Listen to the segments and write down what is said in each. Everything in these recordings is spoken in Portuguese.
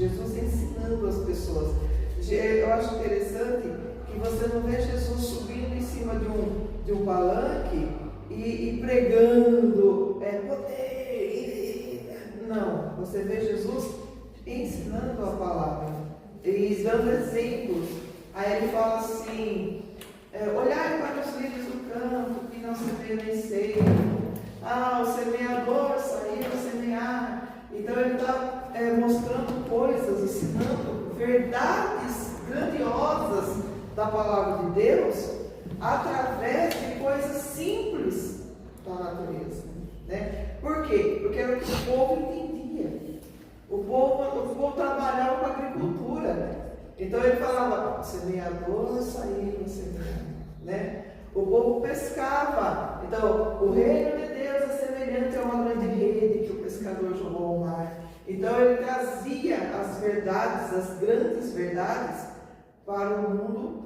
Jesus ensinando as pessoas. Eu acho interessante que você não vê Jesus subindo em cima de um palanque e pregando poder. Não, você vê Jesus ensinando a palavra e dando exemplos. Aí ele fala assim: olhai para os lírios do campo que não semeiam nem ceiam. O semeador saiu a semear. Então ele está mostrando coisas, ensinando verdades grandiosas da palavra de Deus através de coisas simples da natureza, né? Por quê? Porque era o que o povo entendia. O povo trabalhava com a agricultura. Então ele falava: semeador saiu a semear, né? O povo pescava. Então o reino de Deus é semelhante a uma grande rede que o pescador jogou ao mar. Então ele trazia as verdades, as grandes verdades, para o mundo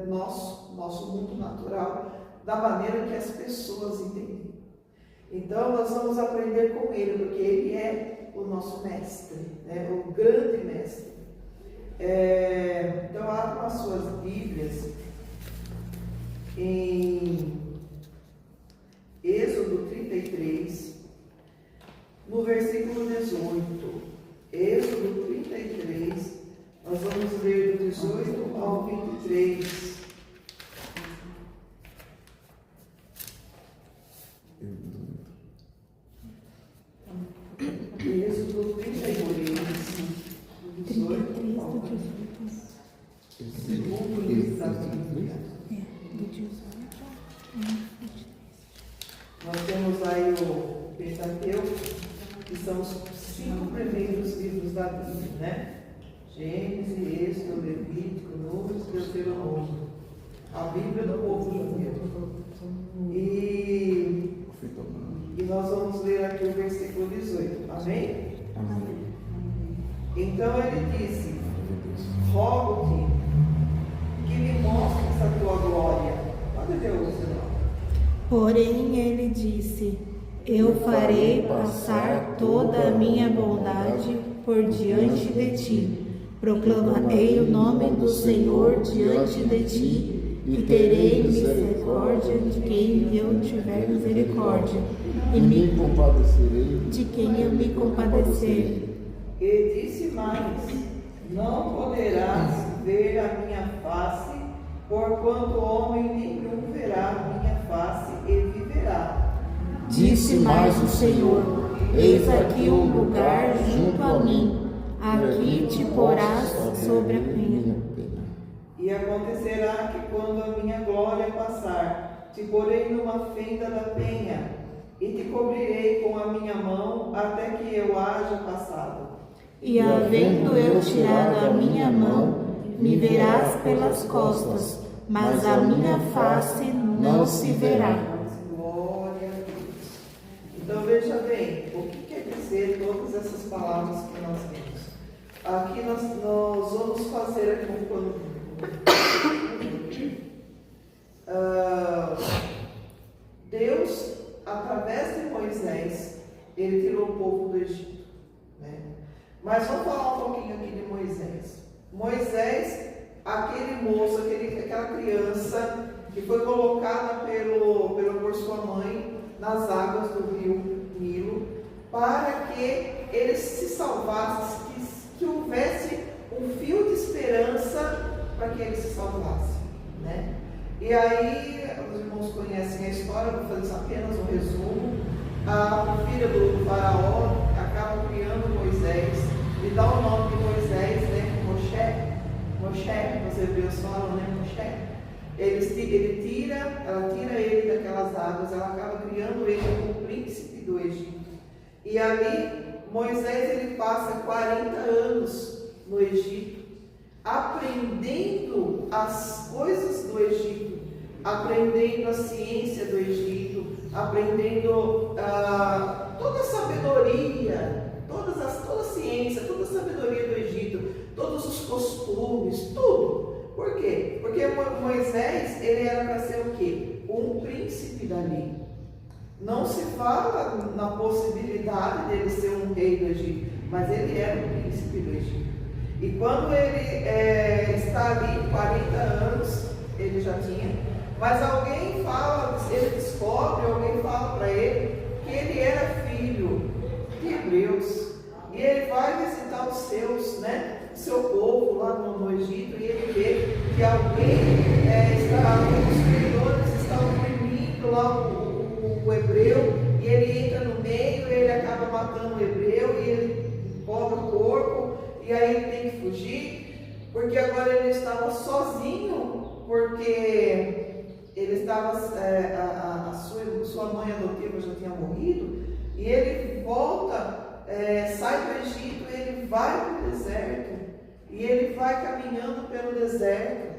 nosso mundo natural, da maneira que as pessoas entendem. Então nós vamos aprender com ele, porque ele é o nosso mestre, né? O grande mestre. Então abram as suas Bíblias em Êxodo 33, no versículo 18. Êxodo 33, nós vamos ler do 18 ao 23. Êxodo 33, do 18 ao 23. Segundo livro da Bíblia. Do 18 ao 23. Nós temos aí o Pentateuco, que são os 5 primeiros livros da Bíblia, né? Gênesis, Êxodo, Levítico, Números, Deuteronômio. A Bíblia do povo judeu. E nós vamos ler aqui o versículo 18. Amém? Amém. Então ele disse: rogo-te que me mostres a tua glória. Pode ver o sinal. Porém ele disse: eu farei passar toda a minha bondade por diante de ti. Proclamarei o nome do Senhor diante de ti, e terei misericórdia de quem eu tiver misericórdia, e me compadecerei de quem eu me compadecer. E disse mais: não poderás ver a minha face, porquanto homem nenhum verá a minha face e viverá. Disse mais o Senhor: eis aqui um lugar junto a mim, aqui te porás sobre a penha. E acontecerá que quando a minha glória passar, te porei numa fenda da penha, e te cobrirei com a minha mão até que eu haja passado. E havendo eu tirado a minha mão, me verás pelas costas, mas a minha face não se verá. Glória a Deus. Então veja bem, o que quer dizer todas essas palavras que nós temos? Aqui nós vamos fazer aqui um plano. Deus, através de Moisés, ele tirou o povo do Egito, né? Mas vamos falar um pouquinho aqui de Moisés. Moisés, aquele moço, aquela criança que foi colocada por sua mãe nas águas do rio Nilo, para que ele se salvasse, que houvesse um fio de esperança para que ele se salvasse, né? E aí, os irmãos conhecem a história, vou fazer apenas um resumo. A filha do faraó acaba criando Moisés, e dá o nome de Moisés, né? Moshe, os hebreus falam, né? Moshe. Ela tira ele daquelas águas, ela acaba criando ele como príncipe do Egito. E ali, Moisés, ele passa 40 anos no Egito, aprendendo as coisas do Egito, aprendendo a ciência do Egito, aprendendo toda a sabedoria, toda a ciência, toda a sabedoria do Egito, todos os costumes, tudo. Por quê? Porque Moisés, ele era para ser o quê? Um príncipe dali. Não se fala na possibilidade dele ser um rei do Egito, mas ele era um príncipe do Egito. E quando ele está ali, 40 anos, ele já tinha, mas alguém fala, ele descobre, alguém fala para ele que ele era filho de hebreus. E ele vai visitar os seus, o seu povo lá no Egito, e ele vê que os feidores estão oprimindo lá o hebreu, e ele entra no meio, ele acaba matando o hebreu, e ele cobra o corpo, e aí ele tem que fugir, porque agora ele estava sozinho, porque ele estava, sua mãe adotiva já tinha morrido, e ele volta, sai do Egito, ele vai para o deserto, e ele vai caminhando pelo deserto.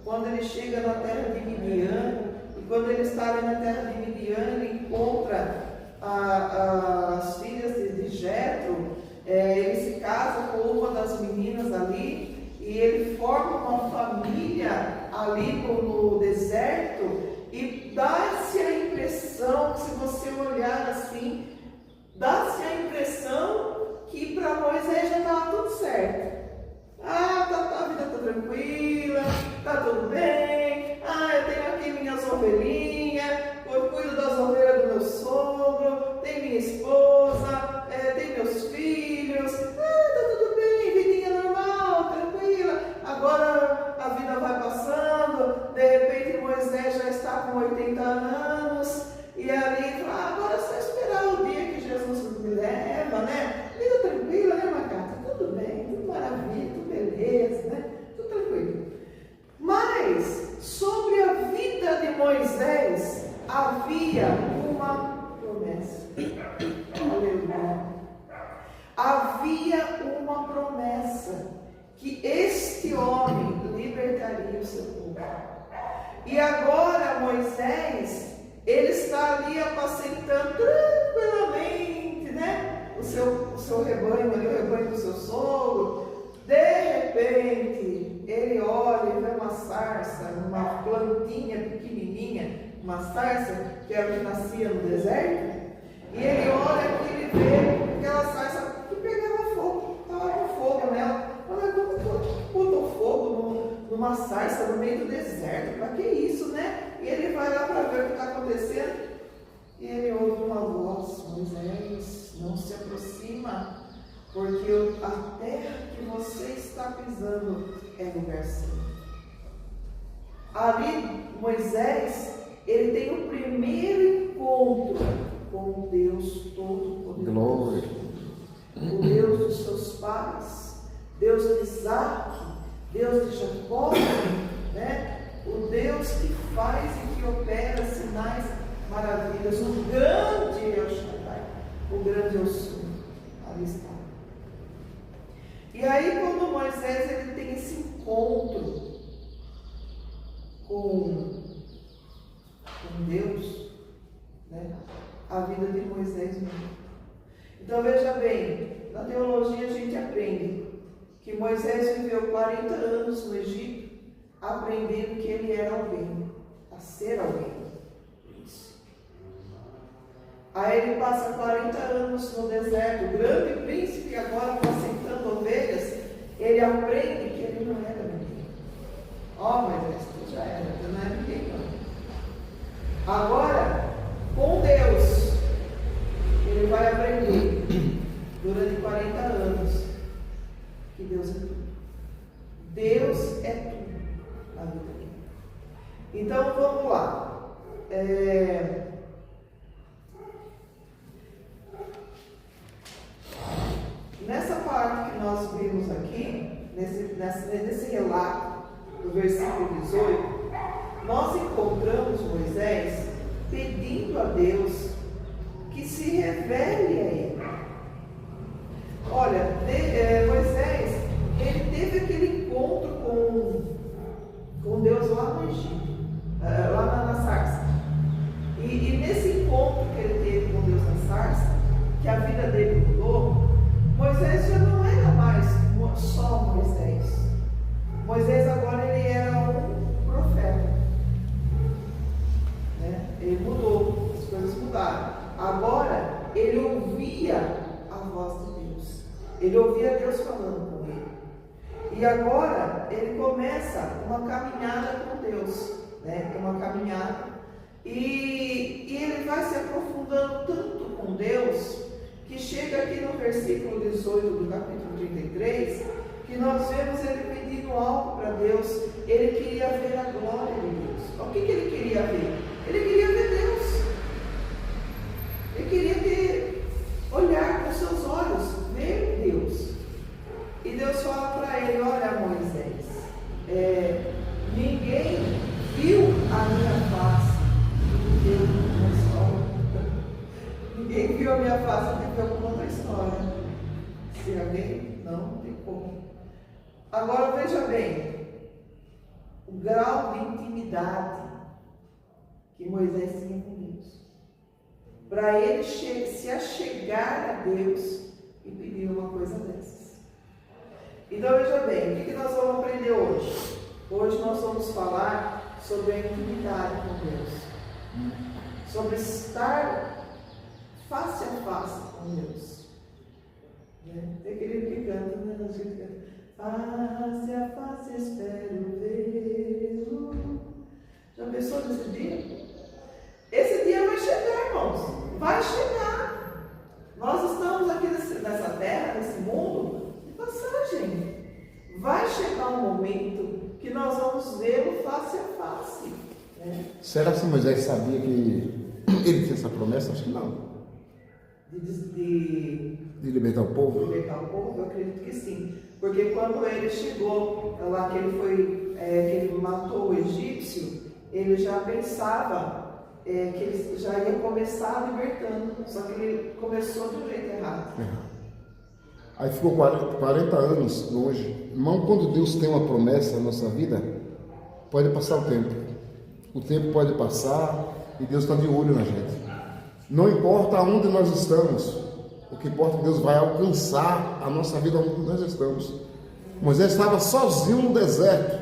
Quando ele chega na terra de Midian, e quando ele está ali na terra de Midian, ele encontra as filhas de Jetro. Ele se casa com uma das meninas ali, e ele forma uma família ali no deserto, e dá-se a impressão, se você olhar assim, dá-se a impressão que para Moisés já estava tudo certo. A vida está tranquila, está tudo bem. Eu tenho aqui minhas ovelhinhas, eu cuido das ovelhas do meu sogro, tem minha esposa, tem meus filhos. Está tudo bem, vidinha normal, tranquila. Agora a vida vai passando, de repente Moisés já está com 80 anos, e ali fala, agora é só esperar o dia que Jesus me leva, Vida tranquila, Macata? Tudo bem, tudo maravilha, tudo beleza, Tudo tranquilo. Mas, sobre a vida de Moisés, havia uma promessa. Aleluia. Havia uma promessa, que este homem libertaria o seu povo. E agora Moisés, ele está ali apacentando tranquilamente, o seu rebanho ali, o rebanho do seu sogro. De repente, ele olha e vê uma sarça, uma plantinha pequenininha, uma sarça que nascia no deserto. E ele olha aqui e vê aquela sarça que pegava fogo, estava com fogo nela. Olha, como botou fogo numa sarça no meio do deserto? Para que isso, E ele vai lá para ver o que está acontecendo. E ele ouve uma voz: Moisés, não se aproxima, porque a terra que você está pisando é lugar santo. Ali, Moisés, ele tem o primeiro encontro com Deus Todo-Poderoso. O Deus dos seus pais, Deus de Isaac, Deus de Jacó, O Deus que faz e que opera sinais, maravilhas, o grande El Shaddai, o grande Eu Sou. Ali está. E aí, quando Moisés ele tem esse encontro com Deus, a vida de Moisés muda. Então veja bem, na teologia a gente aprende que Moisés viveu 40 anos no Egito, aprendendo que ele era alguém, a ser alguém. Aí ele passa 40 anos no deserto, o grande príncipe, agora apacentando ovelhas, ele aprende que ele não era ninguém. Moisés, tu já era, tu não era ninguém não. Agora, com Deus, ele vai aprender durante 40 anos que Deus é tudo. Deus é tudo na vida dele. Então vamos lá. Nessa parte que nós vimos aqui, nesse relato do versículo 18, nós encontramos Moisés pedindo a Deus que se revele a ele. Olha, Moisés, ele teve aquele encontro com Deus lá no Egito, lá na sarça. E nesse encontro que ele teve com Deus na sarça, que a vida dele mudou, Moisés já não era mais só Moisés. Moisés agora ele era um profeta. Ele mudou, as coisas mudaram. Agora ele ouvia a voz de Deus. Ele ouvia E agora ele começa uma caminhada com Deus, né? Uma caminhada. E ele vai se aprofundando tanto com Deus, que chega aqui no versículo 18 do capítulo 33, que nós vemos ele pedindo algo para Deus. Ele queria ver a glória de Deus. O que ele queria ver? Ele queria ver Deus. Ele queria olhar com seus olhos, ver Deus. E Deus fala para ele: olha, Moisés, ninguém viu a minha face e viveu uma história. Ninguém viu a minha face e viveu uma história. Se alguém não tem como. Agora veja bem o grau de intimidade que Moisés tinha com Deus, para ele se achegar a Deus e pedir uma coisa dessas. Então veja bem, o que nós vamos aprender hoje? Hoje nós vamos falar sobre a intimidade com Deus, sobre estar face a face com Deus. Tem aquele que canta, né? A gente canta: face a face espero vê-lo. Já pensou nesse dia? Esse dia vai chegar, irmãos. Vai chegar. Nós estamos aqui nessa terra, nesse mundo, de passagem. Vai chegar um momento que nós vamos vê-lo face a face. Será que Moisés sabia que ele tinha essa promessa? Acho que não. De libertar o povo? Libertar o povo, eu acredito que sim. Porque quando ele chegou lá, que ele que ele matou o egípcio, ele já pensava que ele já ia começar libertando, só que ele começou de um jeito errado. Aí ficou 40 anos longe. Irmão, quando Deus tem uma promessa na nossa vida, pode passar o tempo. O tempo pode passar e Deus está de olho na gente. Não importa onde nós estamos, o que importa é que Deus vai alcançar a nossa vida onde nós estamos. Moisés estava sozinho no deserto,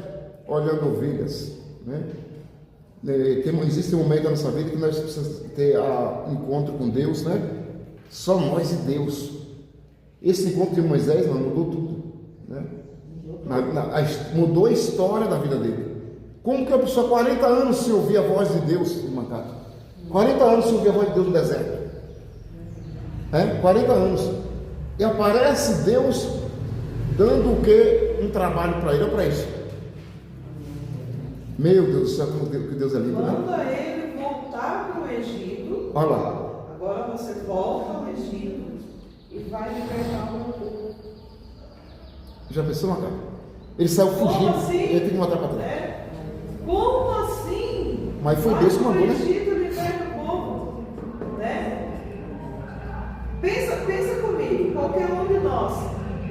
olhando ovelhas, né? Existe um momento da nossa vida que nós precisamos ter encontro com Deus, né? Só nós e Deus. Esse encontro de Moisés mudou tudo, né? Mudou a história da vida dele. Como que a pessoa 40 anos se ouvir a voz de Deus, irmã Cátia? 40 anos se ouvir a voz de Deus no deserto. 40 anos. E aparece Deus dando o quê? Um trabalho para ele, ou para isso. Meu Deus do céu, que Deus é lindo, né? Manda ele voltar para o Egito. Olha lá. Agora você volta ao Egito e vai libertar o meu povo. Já pensou, Macá? Ele saiu fugindo. Assim? Ele tem que matar para trás. Como assim? Mas foi Deus que mandou, né? O Egito liberta o povo, né? Pensa comigo, qualquer um de nós,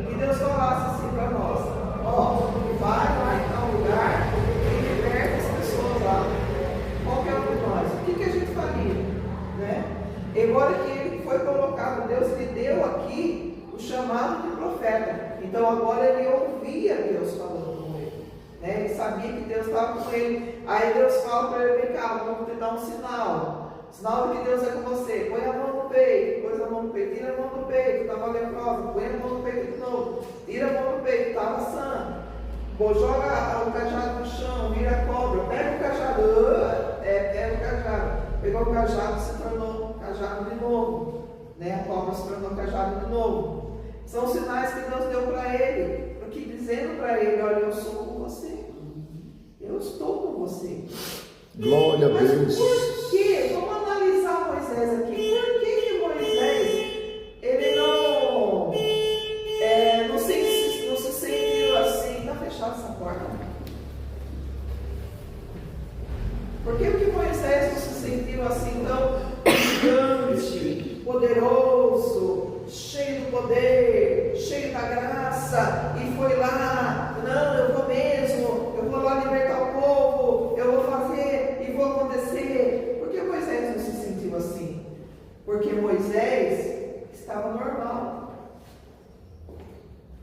que Deus falasse assim para nós: vai lá em tal lugar e liberta as pessoas lá. Qualquer um de nós, o que a gente faria, né? Embora que ele foi colocado, Deus lhe deu aqui o chamado de profeta. Então agora ele ouvia Deus falando com ele, né? Ele sabia que Deus estava com ele. Aí Deus fala para ele: vem cá, vamos te dar um sinal. Sinal de que Deus é com você. Põe a mão no peito, pôs a mão no peito, tira a mão no peito, estava leprosa, põe a mão no peito de novo, tira a mão no peito, estava sã. Joga o cajado no chão, vira a cobra, pega o cajado, pega o cajado. Pegou o cajado, se tornou cajado de novo, né? A cobra se tornou cajado de novo. São sinais que Deus deu para ele, porque dizendo para ele: olha, eu sou com você, eu estou com você. Glória a Deus. Mas por quê? Vamos analisar Moisés aqui. Por que Moisés ele não se sentiu assim? Está fechada essa porta. Por que Moisés não se sentiu assim tão gigante, poderoso, cheio do poder, cheio da graça, e foi lá: não, eu vou mesmo, eu vou lá libertar o povo, eu vou fazer e vou acontecer? Por que Moisés não se sentiu assim? Porque Moisés estava normal.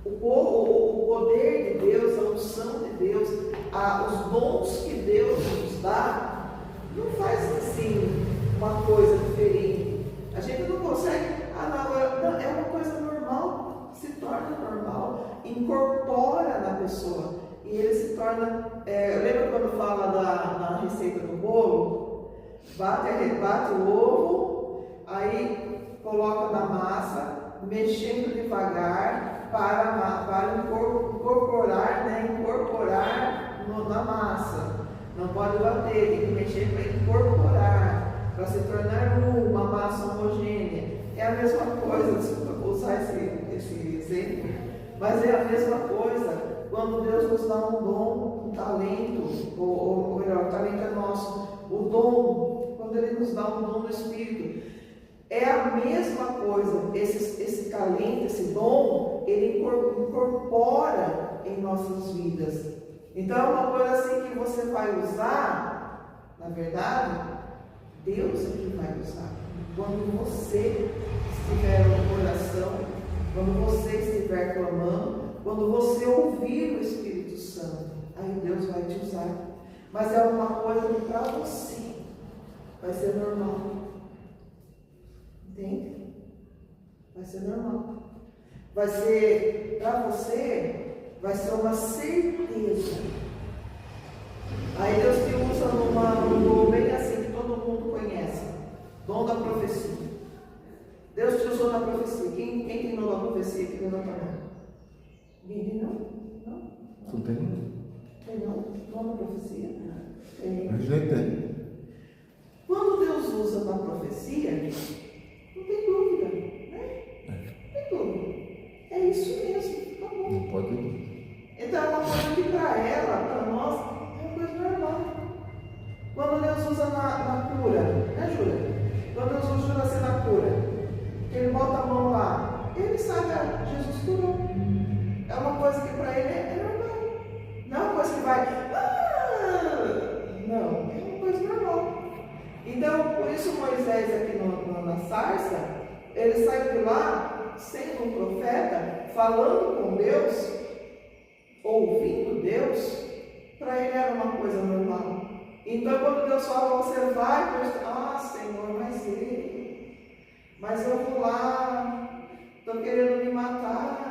O poder de Deus, a unção de Deus, os dons que Deus nos dá, não faz assim uma coisa diferente. A gente não consegue, não, é uma coisa normal, se torna normal, incorpora na pessoa. E ele se torna, lembra quando fala na receita do bolo? Bate o ovo, aí coloca na massa, mexendo devagar para incorporar, na massa. Não pode bater, tem que mexer para incorporar, para se tornar uma massa homogênea. É a mesma coisa, desculpa vou usar esse exemplo, mas é a mesma coisa. Quando Deus nos dá um dom, um talento, ou melhor, o talento é nosso, o dom, quando Ele nos dá um dom do Espírito, é a mesma coisa. Esse talento, esse dom, ele incorpora em nossas vidas. Então é uma coisa assim que você vai usar, na verdade, Deus é que vai usar. Quando você estiver no coração, quando você estiver clamando, quando você ouvir o Espírito Santo, aí Deus vai te usar. Mas é uma coisa que para você vai ser normal. Entende? Vai ser normal. Vai ser, para você, vai ser uma certeza. Aí Deus te usa num dom bem assim que todo mundo conhece. Dom da profecia. Deus te usou na profecia. Quem tem dom da profecia aqui levanta a mão? Ninguém não? Não? Não tem? Tem não? Dom da profecia? Tem. A gente tem. Quando Deus usa na profecia, não tem dúvida, né? Não tem dúvida. É isso mesmo, tá bom. Não pode ter dúvida. Então é uma coisa que para ela, para nós, é uma coisa normal. Quando Deus usa na cura, né, Júlia? Quando Deus usa assim na cura, que ele bota a mão lá, ele sabe, Jesus curou. É uma coisa que para ele é normal. Não é uma coisa que vai. Não, é uma coisa normal. Então, por isso Moisés aqui na sarça, ele saiu de lá, sendo um profeta, falando com Deus, ouvindo Deus, para ele era uma coisa normal. Então, quando Deus fala, você vai, Senhor, mas eu vou lá, estou querendo me matar.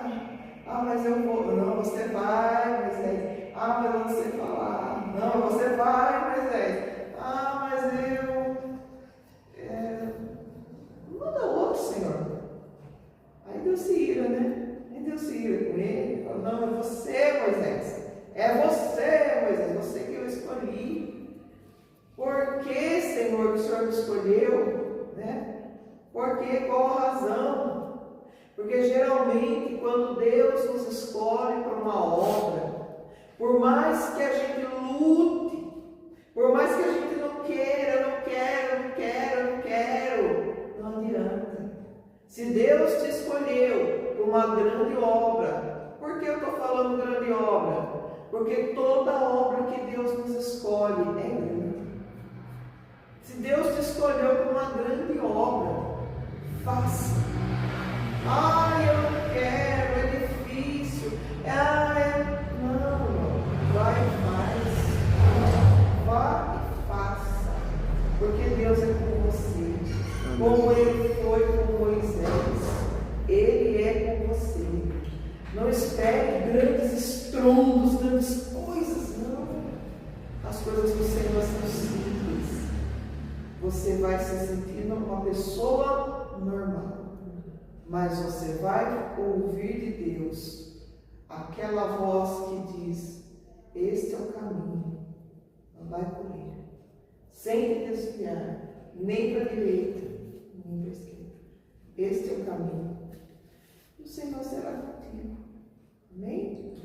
Mas eu vou. Não, você vai, Moisés. Mas eu não sei falar. Não, você vai, Moisés. Mas eu. Manda outro, Senhor. Aí Deus se ira, né? Aí Deus se ira com ele. Fala, não, é você, Moisés. É você, Moisés. Você que eu escolhi. Por que, Senhor, que o Senhor me escolheu? Né? Por que? Qual a razão? Porque geralmente quando Deus nos escolhe para uma obra, por mais que a gente lute, por mais que a gente não quero, não adianta. Se Deus te escolheu para uma grande obra, por que eu estou falando grande obra? Porque toda obra que Deus nos escolhe é grande. Se Deus te escolheu para uma grande obra, faça. Eu não quero, é difícil. Não, vai e faz. Vá e faça. Porque Deus é com você. Como Ele foi com Moisés, Ele é com você. Não espere grandes estrondos, grandes coisas, não. As coisas do Senhor são simples. Você vai se sentindo uma pessoa normal. Mas você vai ouvir de Deus aquela voz que diz: este é o caminho, andai por ele, sem te desviar, nem para a direita, nem para a esquerda. Este é o caminho. O Senhor será contigo. Amém?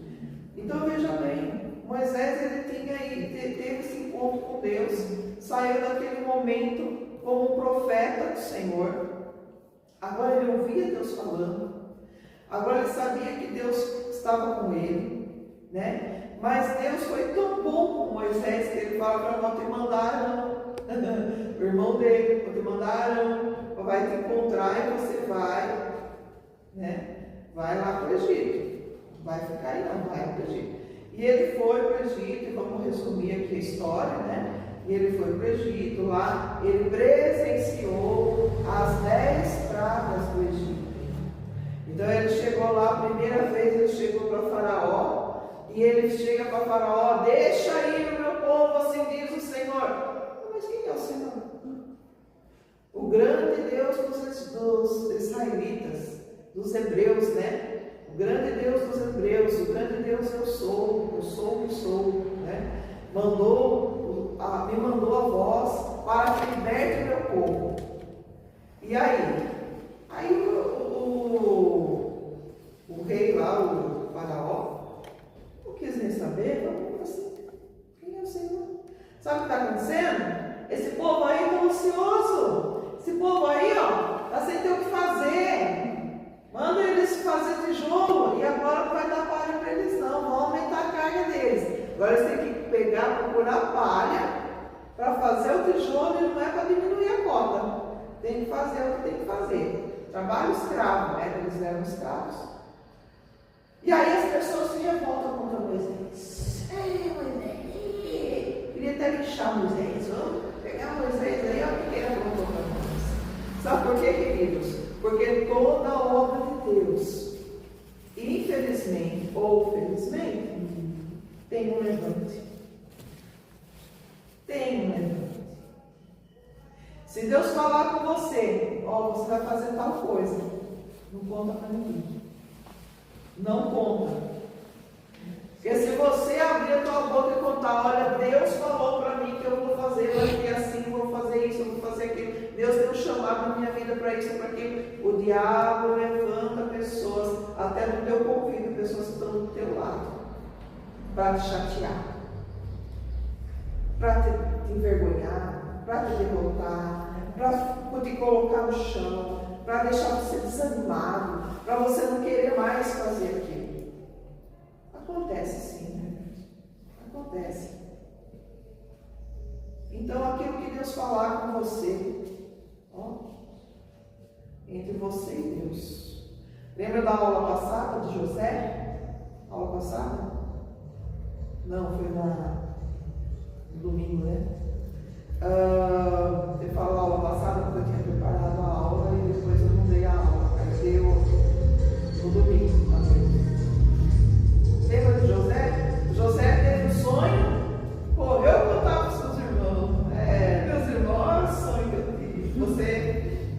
Então veja bem, Moisés teve esse encontro com Deus, saiu daquele momento como um profeta do Senhor. Agora ele ouvia Deus falando, agora ele sabia que Deus estava com ele, né? Mas Deus foi tão bom com Moisés que ele fala para vou te mandar Arão, o irmão dele, vou te mandar Arão, vai te encontrar e você vai, né? Vai lá para o Egito, vai ficar aí não, vai para o Egito. E ele foi para o Egito, vamos resumir aqui a história, né? E ele foi para o Egito, lá ele presenciou as 10 pragas do Egito. Então ele chegou lá, a primeira vez ele chegou para Faraó, E ele chega para Faraó: deixa ir o meu povo, assim diz o Senhor. Mas quem é o Senhor? O grande Deus dos israelitas, dos hebreus, né? O grande Deus dos hebreus, o grande Deus eu sou o que sou, né? Me mandou a voz para que liberte o meu povo. E aí? Aí o rei lá, o Faraó, não quis nem saber, não, assim, quem é o Senhor? Sabe o que está acontecendo? Esse povo aí está ocioso. Esse povo aí, ó, está sem ter o que fazer. Manda eles fazer tijolo e agora não vai dar palha para eles não, vão aumentar a carga deles. Agora eles têm que procurar palha para fazer o tijolo e não é para diminuir a cota. Tem que fazer o que tem que fazer. Trabalho escravo, né? Eles eram escravos. E aí as pessoas se revoltam contra Moisés. Ei, Moisés! Queria até lixar Moisés. Vamos pegar Moisés aí, olha o que ele aprontou para nós. Sabe por quê, queridos? Porque toda a obra de Deus, infelizmente ou felizmente, tem um levante. Tem um levante. Se Deus falar com você, ó, você vai fazer tal coisa, não conta para ninguém. Não conta. Porque se você abrir a tua boca e contar, olha, Deus falou para mim que eu vou fazer, vai ser assim, vou fazer isso, eu vou fazer aquilo. Deus tem um chamado na minha vida para isso, para aquilo. O diabo levanta pessoas, até no teu convívio, pessoas que estão do teu lado, para te chatear, para te envergonhar, para te derrotar, para te colocar no chão, para deixar você desanimado, para você não querer mais fazer aquilo. Acontece sim, né? Acontece. Então aquilo que Deus falar com você, ó, entre você e Deus. Lembra da aula passada de José? Aula passada? Não, foi no domingo, né? Eu falo a aula passada porque eu tinha preparado a aula e depois eu não dei a aula. Aí deu no domingo, à noite. Lembra de José? José teve um sonho, correu contar para os seus irmãos. Meus irmãos, olha o sonho que eu tive. Você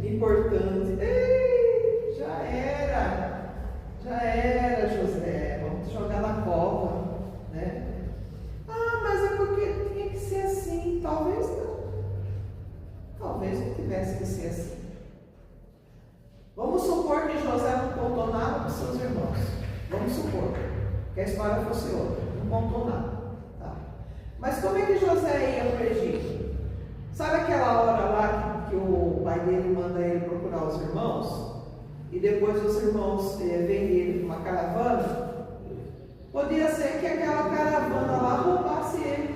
importante. Ei, já era, José. Vamos te jogar na cova, né? Ah, mas é porque tinha que ser assim. Talvez não. Talvez não tivesse que ser assim. Vamos supor que José não contou nada para os seus irmãos. Vamos supor que a história fosse outra. Não contou nada. Tá? Mas como é que José ia para o Egito? Sabe aquela hora lá que o pai dele manda ele procurar os irmãos? E depois os irmãos vêm ele com uma caravana? Podia ser que aquela caravana lá roubasse ele.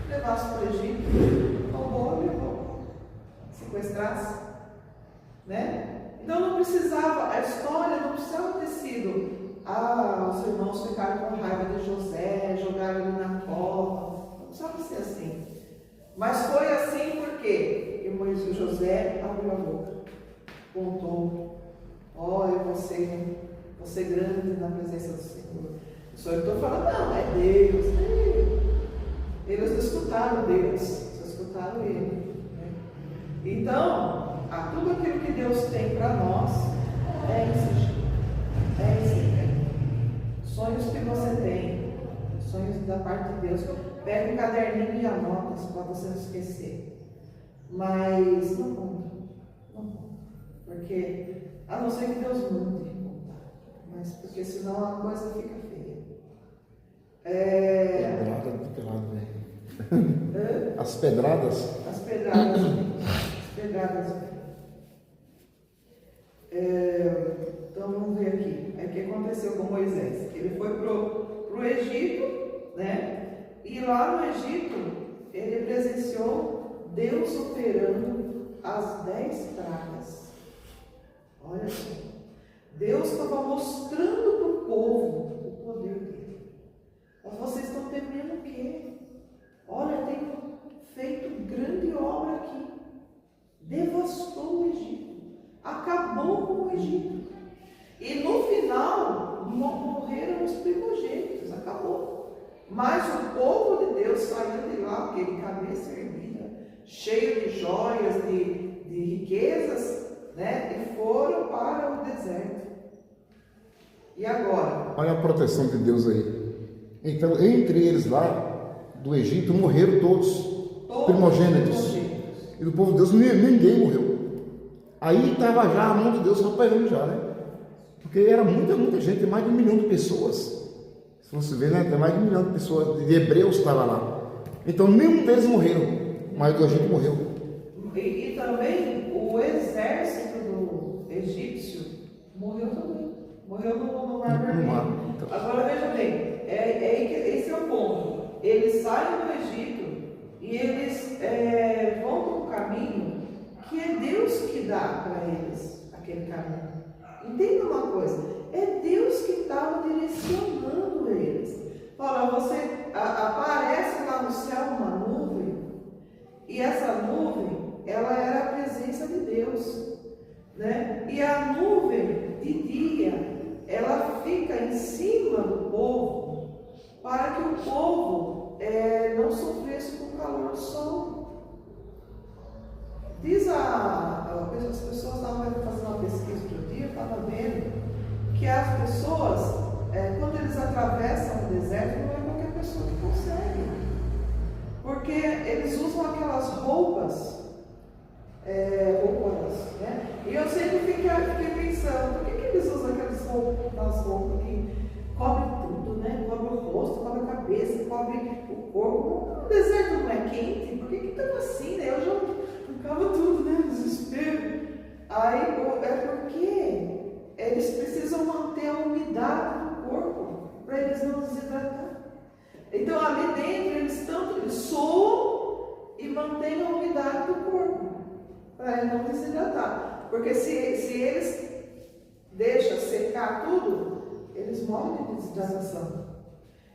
Levasse para o Egito. Roubou, levou. Sequestrasse. Né? Então não precisava, a história não precisava ter sido, os irmãos ficaram com raiva de José, jogaram ele na cova. Não precisava ser assim. Mas foi assim porque José abriu a boca, contou: ó, eu vou ser grande na presença do Senhor. Só eu estou falando, não, é Deus. Eles não escutaram Deus, só escutaram ele. Né? Então, tudo aquilo que Deus tem para nós é exigir. É exigir. Sonhos que você tem, sonhos da parte de Deus, pega um caderninho e anota para você não esquecer. Mas não conta. Não conta. Porque, a não ser que Deus mande contar. Mas porque senão a coisa fica feia. Pedrada do teu lado, velho. As pedradas? As pedradas. As pedradas. Então vamos ver aqui. O que aconteceu com Moisés? Ele foi pro Egito, né? E lá no Egito ele presenciou Deus operando as 10 pragas. Olha só. Deus estava mostrando para o povo o poder dele. Mas vocês estão temendo o quê? Olha, eu tenho feito grande obra aqui. Devastou o Egito. Acabou com o Egito. E no final morreram os primogênitos. Mas o povo de Deus saiu de lá, aquele cabeça erguida, cheio de joias, de riquezas, né? E foram para o deserto. E agora? Olha a proteção de Deus aí. Então, entre eles lá, do Egito, morreram todos primogênitos. E do povo de Deus, ninguém morreu. Aí estava já a mão de Deus operando já, né? Porque era muita gente, mais de 1 milhão de pessoas. Se você ver, né? Tem mais de 1 milhão de pessoas, de hebreus estava lá. Então, nenhum deles morreram, mas do Egito morreu. E também o exército do egípcio morreu também. Morreu no Mar Vermelho. Então. Agora veja bem, esse é o ponto. Eles saem do Egito e eles vão para um caminho que é Deus que dá para eles aquele caminho. Entenda uma coisa, é Deus que estava direcionando eles. Fala, você aparece lá no céu uma nuvem, e essa nuvem, ela era a presença de Deus, né? E a nuvem de dia, ela fica em cima do povo, para que o povo não sofresse com o calor do sol. Diz as pessoas estavam fazendo uma pesquisa outro dia, eu estava vendo que as pessoas, quando eles atravessam o deserto, não é qualquer pessoa que consegue, porque eles usam aquelas roupas, né? E eu sempre fiquei pensando, por que eles usam aquelas roupas que cobrem tudo, né? Cobre o rosto, cobre a cabeça, cobre o corpo. O deserto não é quente, por que estão assim, né? Eu já ficava tudo, né? Desespero. Aí é porque eles precisam manter a umidade do corpo para eles não desidratar. Então ali dentro eles suam e mantêm a umidade do corpo para ele não desidratar. Porque se eles deixam secar tudo, eles morrem de desidratação.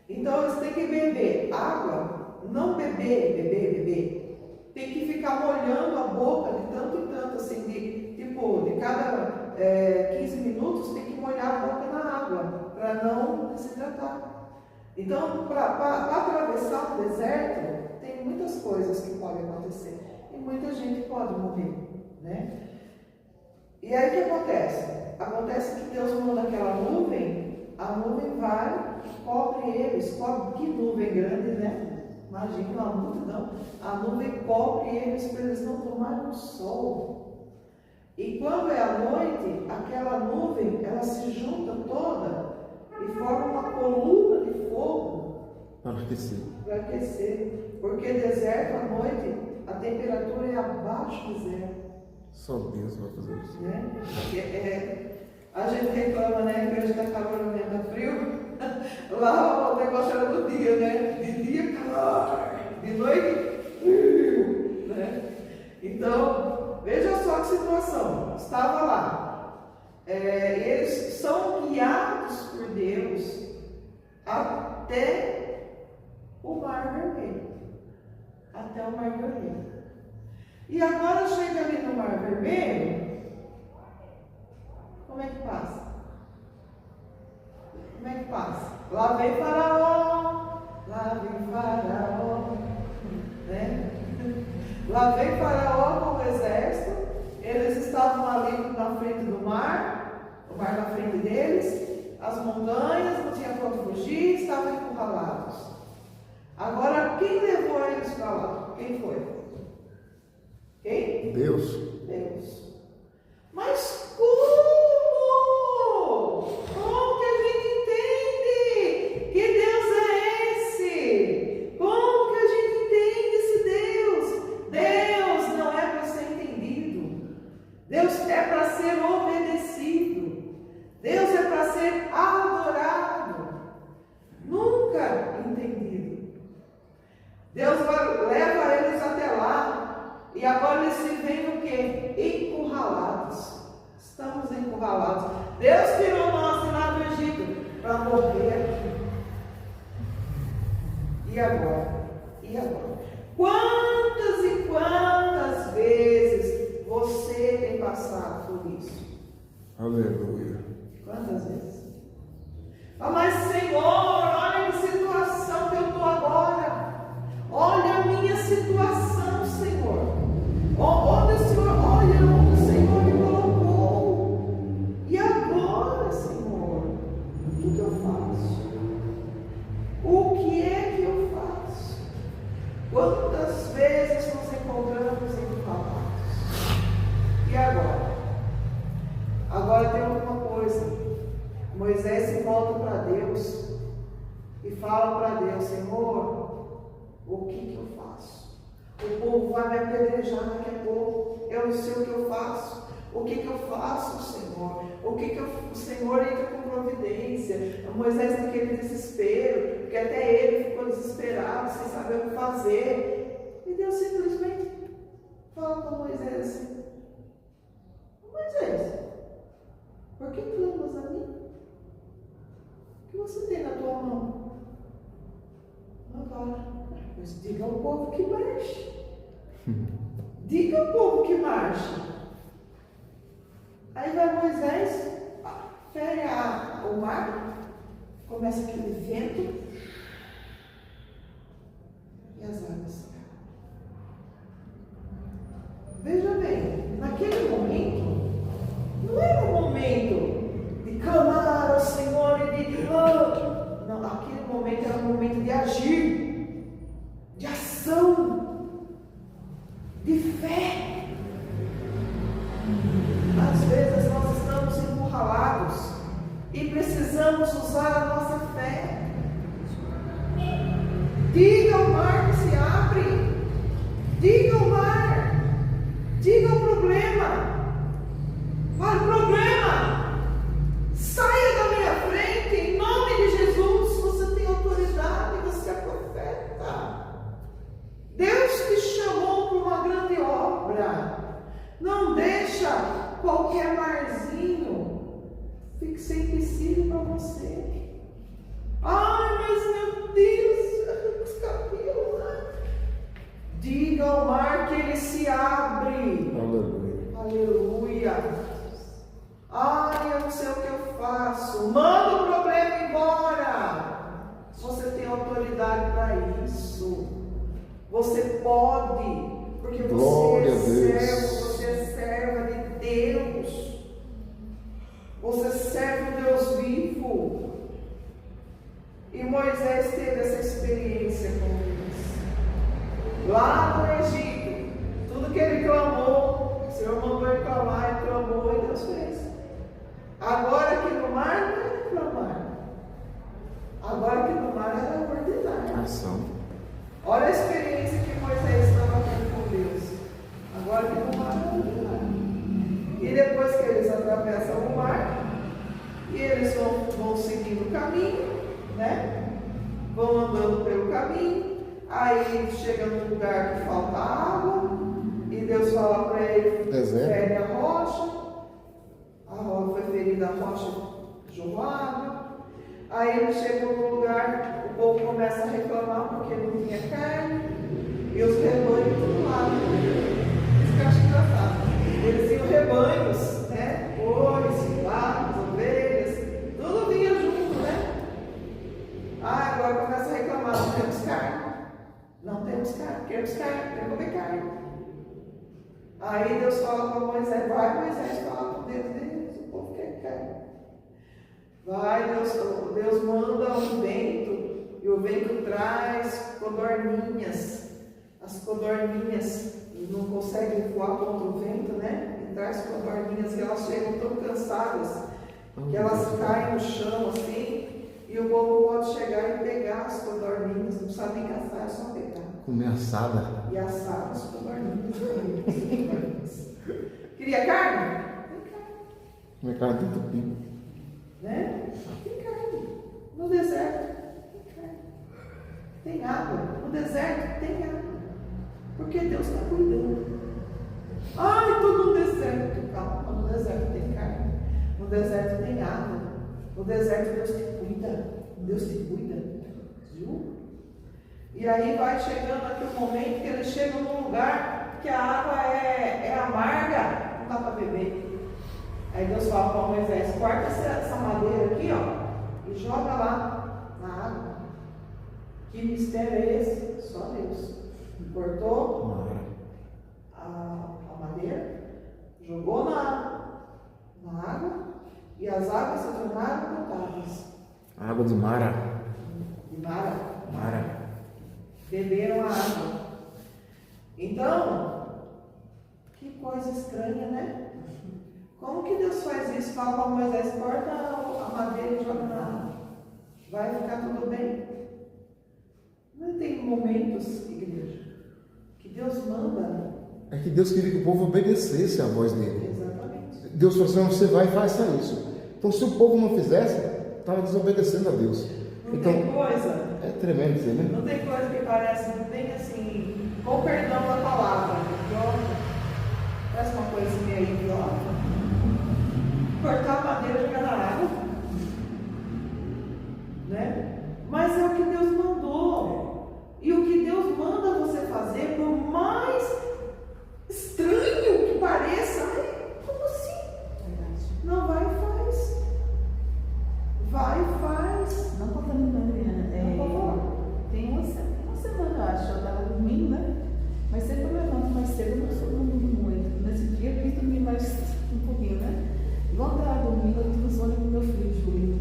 Então eles têm que beber água, não beber. Tem que ficar molhando a boca de tanto em tanto, assim, de cada 15 minutos tem que molhar a boca na água, para não desidratar. Então, para atravessar o deserto, tem muitas coisas que podem acontecer, e muita gente pode morrer, né? E aí o que acontece? Acontece que Deus manda aquela nuvem, a nuvem vai, cobre eles, que nuvem grande, né? Imagina uma multidão, a nuvem cobre eles para eles não tomarem o sol. E quando é a noite, aquela nuvem, ela se junta toda e forma uma coluna de fogo para aquecer. Porque deserto à noite, a temperatura é abaixo de zero. Só Deus vai fazer isso. Né? A gente reclama, né, que hoje está calor, amanhã está frio. Lá o negócio era do dia, né? De dia, calor. De noite, frio. Né? Então, veja só que situação. Estava lá. Eles são guiados por Deus até o Mar Vermelho. Até o Mar Vermelho. E agora chega ali no Mar Vermelho. Como é que passa? Como é que passa? Lá vem Faraó, né? Lá vem Faraó com o exército, eles estavam ali na frente do mar, o mar na frente deles, as montanhas, não tinha para onde fugir, estavam encurralados. Agora, quem levou eles para lá? Quem foi? Quem? Deus. Mas como? Como que a gente entende que Deus é esse? Como que a gente entende esse Deus? Deus não é para ser entendido. Deus é para ser obedecido. Deus é para ser adorado. Nunca entendido. Deus leva eles até lá. E agora eles se veem o quê? Encurralados. Estamos encurralados. Deus tirou nós de lá do Egito para morrer aqui. E agora? Quantas e quantas vezes você tem passado por isso? Aleluia. Quantas vezes? Mas Senhor, olha que situação que eu estou que é que eu faço? Quantas vezes nos encontramos enfadados? E agora? Agora tem alguma coisa. Moisés se volta para Deus e fala para Deus: Senhor, o que eu faço? O povo vai me apedrejar daqui a pouco. Eu não sei o que eu faço. O que eu faço, Senhor? O Senhor entra com providência. Moisés tem aquele desespero, porque até ele ficou desesperado, sem saber o que fazer. E Deus simplesmente fala para Moisés assim: Moisés, por que clamas a mim? O que você tem na tua mão? Agora, mas diga ao povo que marche. Diga ao povo que marche. Aí vai Moisés, fere o mar, começa aquele vento e as águas se acabam. Veja bem, naquele momento, não era um momento de clamar ao Senhor e de não, aquele momento era um momento de agir, de ação, de fé. Às vezes nós estamos encurralados e precisamos usar a nossa fé. Diga ao mar que se abre, diga ao mar, diga ao problema, para o problema, saia da minha frente em nome de Jesus. Você tem autoridade, você é profeta. Deus te chamou para uma grande obra. Não deixa qualquer marzinho fique sem empecilho para você. Ai, mas meu Deus, os cabelos, né? Diga ao mar que ele se abre. Aleluia. Aleluia. Ai, eu não sei o que eu faço. Manda o problema embora. Você tem autoridade para isso. Você pode. Porque você é serva de Deus. Você serve o Deus vivo. E Moisés teve essa experiência com Deus. Lá no Egito, tudo que ele clamou, o Senhor mandou ele clamar, ele clamou e Deus fez. Agora aqui no mar não era clamar. Agora aqui no mar era ordenar. Ação. Olha a experiência que Moisés estava tendo com Deus. Agora que no mar era ordenar. E depois que eles atravessam o mar, e eles vão seguindo o caminho, né? Vão andando pelo caminho, aí chega num lugar que falta água, e Deus fala para ele: fere a rocha foi ferida, a rocha jorrou água. Aí ele chega num lugar, o povo começa a reclamar porque não tinha carne, e os rebanhos tudo lá. Isso que eu acho engraçado. Eles tinham rebanhos, né? Bois, vacas, ovelhas, tudo vinha junto, né? Agora começa a reclamar: não temos carne, não temos carne, queremos comer carne. Aí Deus fala para Moisés: vai, Moisés, fala com Deus deles, o povo quer carne. Vai, Deus manda um vento, e o vento traz codorninhas. As codorninhas não conseguem voar contra o vento, né? E traz codorninhas, e elas chegam tão cansadas que elas caem no chão assim, e o povo pode chegar e pegar as codorninhas, não precisa nem caçar, é só pegar. Comer assada. E assar as codorninhas. Queria carne? Tem carne. Comer carne tem tupi. Né? Tem carne. No deserto tem carne. Tem água. No deserto tem água. Porque Deus está cuidando. Ai, estou no deserto. Calma, no deserto tem carne. No deserto tem água. No deserto Deus te cuida. Deus te cuida. Viu? E aí vai chegando aqui um momento que eles chegam num lugar que a água é amarga. Não dá para beber. Aí Deus fala para Moisés: corta essa madeira aqui, ó, e joga lá na água. Que mistério é esse? Só Deus. Cortou a madeira, jogou na água, e as águas se tornaram potáveis. Água de Mara. De Mara, Beberam a água. Então, que coisa estranha, né? Como que Deus faz isso? Fala para Moisés, corta a madeira e joga na água. Vai ficar tudo bem? Não tem momentos, igreja, que Deus manda. É que Deus queria que o povo obedecesse à voz dele. Exatamente. Deus falou assim, você vai e faça isso. Então, se o povo não fizesse, estava desobedecendo a Deus. Não Então, tem coisa. é tremendo isso, né? Não tem coisa que parece bem assim, com perdão da palavra, idiota. Parece uma coisinha aí idiota. Cortar a madeira e jogar na água. Né? Mas é o que Deus mandou. E o que Deus manda você fazer, por mais estranho que pareça, como assim? Não, vai e faz. Vai e faz. Não contaminando, Adriana. Tem uma semana, eu acho, eu estava dormindo, né? Mas sempre eu levanto mais cedo, eu não sou dormindo muito. Nesse dia eu quis dormir mais um pouquinho, né? Igual eu estava dormindo, eu tive um sonho com meu filho, Júlio.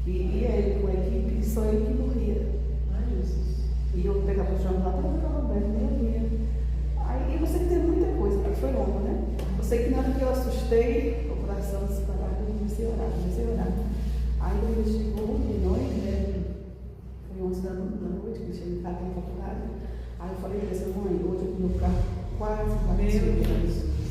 Que ia ele com a equipe e só ele que morria. Ai, Jesus. E eu pegava o jornal, estava aberto, meio-dia. Aí você que tem muita coisa, porque foi longo, né? Eu sei que na hora que eu assustei, o coração disparado, eu comecei a orar. Aí ele chegou de noite, né? Foi 11 da noite, que ele chegou em casa na faculdade. Aí eu falei para ele, mãe, hoje o meu carro quase bateu.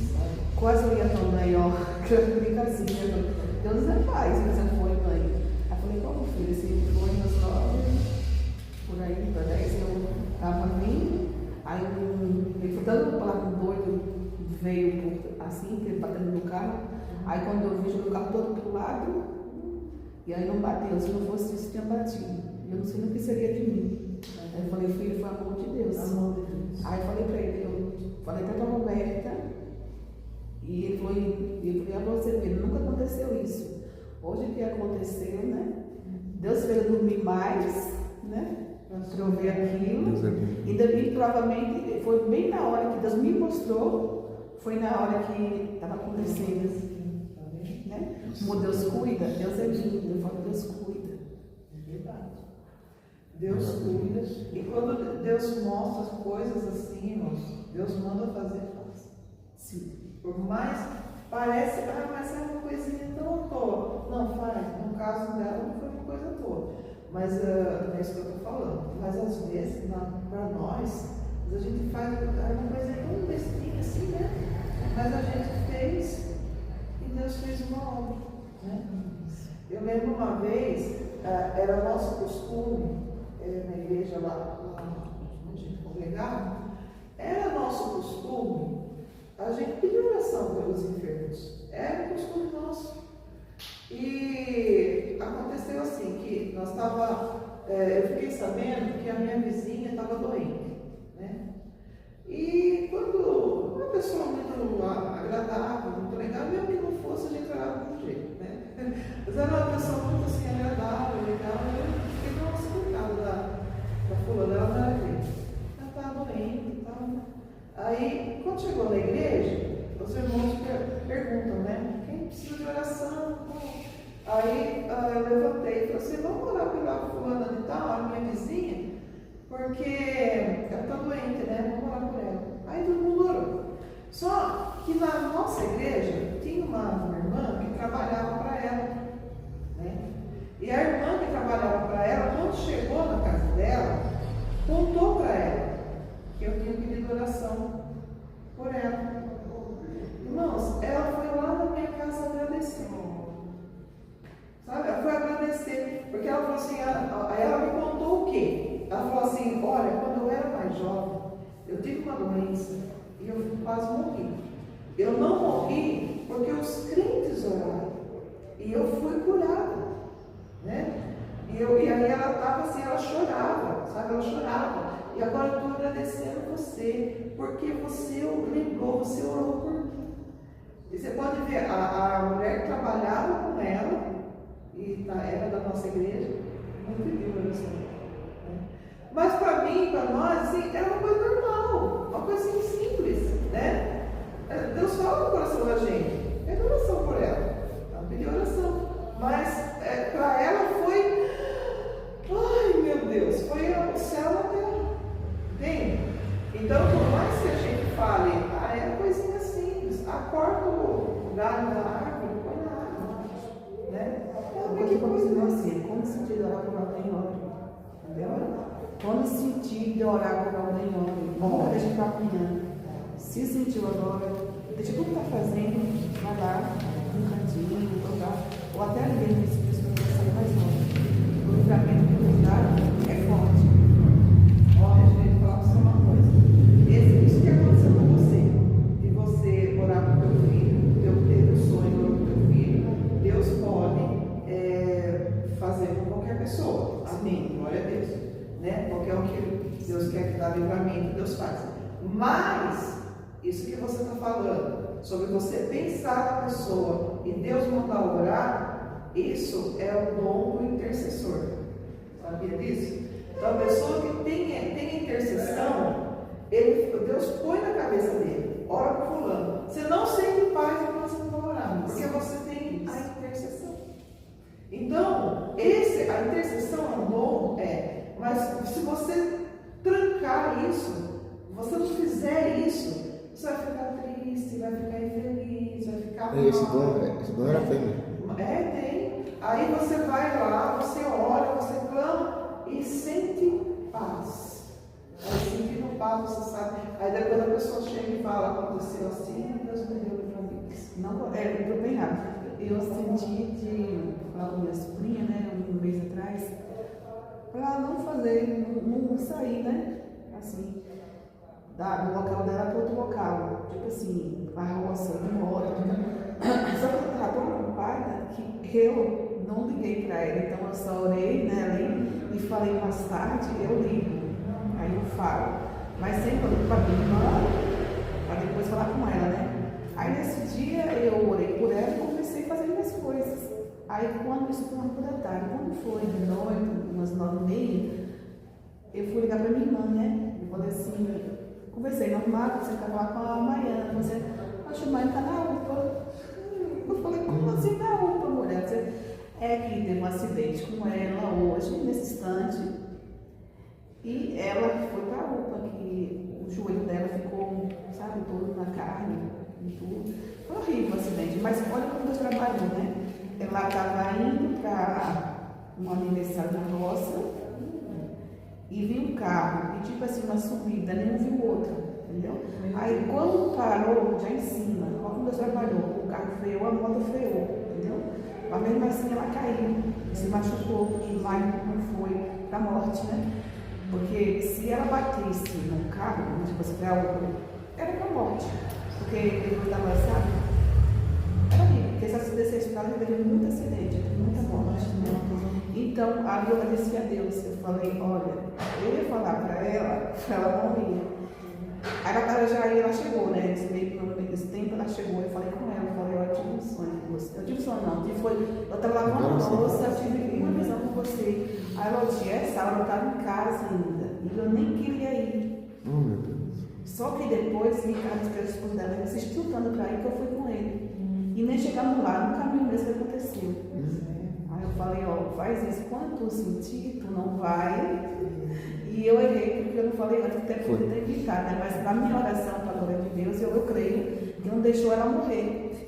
Quase eu ia também, ó, que eu fiquei assim, né? Deus é paz, você foi, mãe. Aí eu falei, como filho, esse foi nas 9, por aí, para 10, eu estava vindo. Aí ele foi dando um placo doido, veio assim, ele batendo no carro. Aí quando eu vi, jogou o carro todo pro lado, e aí não bateu. Se não fosse isso, tinha batido. Eu não sei nem o que seria de mim. Aí eu falei, filho, foi a mão de Deus. Aí eu falei para ele, eu falei até para a Roberta, e ele falou, para você ver, nunca aconteceu isso. Hoje que aconteceu, né? Deus fez eu dormir mais, né? Para eu ver aquilo. E provavelmente foi bem na hora que Deus me mostrou, foi na hora que estava acontecendo. Né? Como Deus cuida, Deus é lindo, eu falo, Deus cuida. É verdade. Deus cuida. E quando Deus mostra as coisas assim, irmãos, Deus manda fazer, faz. Sim. Por mais, parece, mas é uma coisinha tão à toa. Não, faz. No caso dela não foi uma coisa à toa. Mas é isso que eu estou falando. Mas às vezes, para nós, a gente faz uma coisa tão bestinha assim, né? Mas a gente fez e Deus fez uma obra. Né? Eu lembro uma vez, era nosso costume, na igreja lá onde a gente congregava, era nosso costume a gente pedir oração pelos enfermos. Era um costume nosso. E aconteceu assim, que nós eu fiquei sabendo que a minha vizinha estava doente, né? E quando uma pessoa muito agradável, muito legal, mesmo que não fosse, a gente orava de um jeito, né? Mas era uma pessoa muito assim, agradável, legal, e eu fiquei nossa, coitada da fulana, ela não era crente. Ela estava doente e tal. Aí, quando chegou na igreja, os irmãos perguntam, né? Quem precisa de oração? Aí eu levantei e falei assim, vamos orar pela fulana de tal, a minha vizinha, porque ela está doente, né? Vamos orar por ela. Aí todo mundo orou. Só que na nossa igreja tinha uma irmã que trabalhava para ela, né? E a irmã que trabalhava para ela, quando chegou na casa dela, contou para ela que eu tinha pedido oração por ela. Irmãos, ela foi lá na minha casa agradecer. Sabe? Ela foi agradecer, porque ela falou assim, aí ela me contou o quê? Ela falou assim, olha, quando eu era mais jovem, eu tive uma doença e eu quase morri. Eu não morri porque os crentes oraram e eu fui curada, né? E aí ela estava assim, ela chorava, sabe? Ela chorava. E agora eu estou agradecendo você, porque você lembrou, você orou por mim. E você pode ver, a mulher que trabalhava com ela, e era da nossa igreja, não pediu oração. Né? Mas para mim, para nós, assim, era uma coisa normal, uma coisa assim simples, né? Deus fala no coração da gente, pede oração por ela, ela pediu oração. Mas para ela foi, ai meu Deus, foi Quando sentir de orar por alguém ontem, vamos deixar para amanhã. Se sentiu agora, deixa tudo que está fazendo, vai lá, um cantinho, ou até ali mesmo, se você não sair mais longe. O livramento que nos dá é forte. Olha, gente, fala para você uma coisa. Isso que aconteceu com você, de você orar para o teu filho, ter o sonho para o teu filho, Deus pode fazer com qualquer pessoa. Amém. Glória a Deus. Né? Qualquer um que Deus quer dar livramento, Deus faz. Mas, isso que você está falando, sobre você pensar na pessoa e Deus mandar orar, isso é o dom do intercessor. Sabia disso? Então, a pessoa que tem intercessão, Deus põe na cabeça dele, ora para fulano. Você não sente paz quando você não vai orar, porque você tem a intercessão. Então, a intercessão é um dom, mas se você trancar isso, você não fizer isso, você vai ficar triste, vai ficar infeliz, vai ficar mal. Esse dom era tem. Tem. Aí você vai lá, você ora, você clama e sente paz. Aí sentindo paz, você sabe. Aí depois a pessoa chega e fala, aconteceu assim, Deus me deu livramento. Não, eu bem rápido. Eu senti de falar com minha sobrinha, né, um mês atrás, para não fazer, não sair, né, assim, do local dela para outro local, tipo assim, a roça, embora, só que eu estava tão preocupada que eu não liguei para ela, então eu só orei, né, ali, e falei mais tarde, eu ligo, aí eu falo, mas sempre eu ligo para minha irmã, para depois falar com ela, né. Aí nesse dia eu orei por ela e comecei a fazer minhas coisas. Aí quando isso foi uma da tarde, quando foi de noite, umas 9h30, eu fui ligar para minha irmã, né? Eu falei assim, conversei normal, você estava lá com a Maiana, você, acho que a Maiana está na UPA. Eu falei, como assim na UPA, mulher? Você, que teve um acidente com ela hoje, nesse instante, e ela foi para a UPA, que o joelho dela ficou, sabe, todo na carne. E tudo. Foi horrível o acidente, mas olha como Deus trabalhou, né? Ela estava indo para um aniversário na roça e viu um carro, e tipo assim, uma subida, nem viu outra, entendeu? Aí quando parou, já em cima, olha como Deus trabalhou, o carro freou, a moto freou, entendeu? Mas mesmo assim ela caiu, se machucou, mas não foi para a morte, né? Porque se ela batesse no carro, tipo assim, era para a morte. Porque ele estava, sabe? Era horrível, porque essa acidente ela teve muito acidente, teve muita morte, né? Então, ali eu agradeci a Deus. Eu falei, olha, eu ia falar para ela morrer. Aí ela chegou, né? Nesse tempo ela chegou, eu falei com ela, eu falei, eu tive um sonho com você. Eu tive um sonho não, eu estava lavando a louça, eu tive uma visão com você. Aí ela disse, essa hora eu estava em casa ainda, e eu nem queria ir. Oh, meu Deus. Só que depois, Ricardo, que é o esposo dela, ele insistiu tanto para ir que eu fui com ele. E nem chegamos lá, no caminho mesmo que aconteceu. Aí eu falei, faz isso, quando tu sentir, tu não vai. E eu errei, porque eu não falei antes, até poder ter evitado, né? Mas na minha oração para a glória de Deus, eu creio que não deixou ela morrer.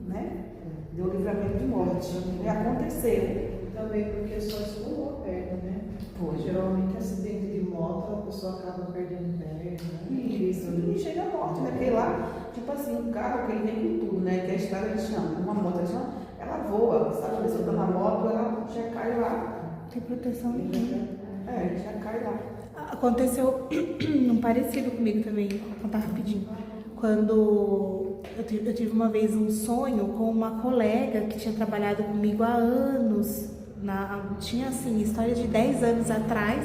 Né? Deu livramento de morte. E aconteceu. Também porque só escorreu a perna, né? Geralmente acidente de moto, a pessoa acaba perdendo perna. Isso, e chega a morte, né? Porque lá, tipo assim, um carro que ele vem com tudo, né? Que a estrada de chão, uma moto de chão, ela voa, sabe? A pessoa tá na moto, ela já cai lá. Tem proteção nenhuma. Já cai lá. Aconteceu um parecido comigo também, vou contar rapidinho. Quando eu tive uma vez um sonho com uma colega que tinha trabalhado comigo há anos. Tinha assim, história de 10 anos atrás,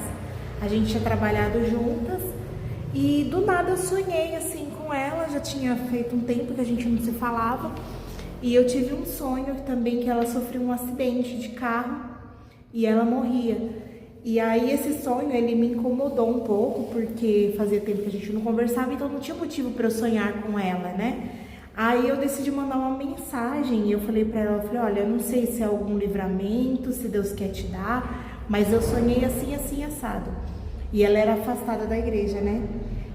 a gente tinha trabalhado juntas e do nada eu sonhei assim com ela, já tinha feito um tempo que a gente não se falava e eu tive um sonho também que ela sofreu um acidente de carro e ela morria. E aí esse sonho ele me incomodou um pouco porque fazia tempo que a gente não conversava, então não tinha motivo para eu sonhar com ela, né? Aí eu decidi mandar uma mensagem e eu falei pra ela, olha, eu não sei se é algum livramento, se Deus quer te dar, mas eu sonhei assim, assim, assado. E ela era afastada da igreja, né?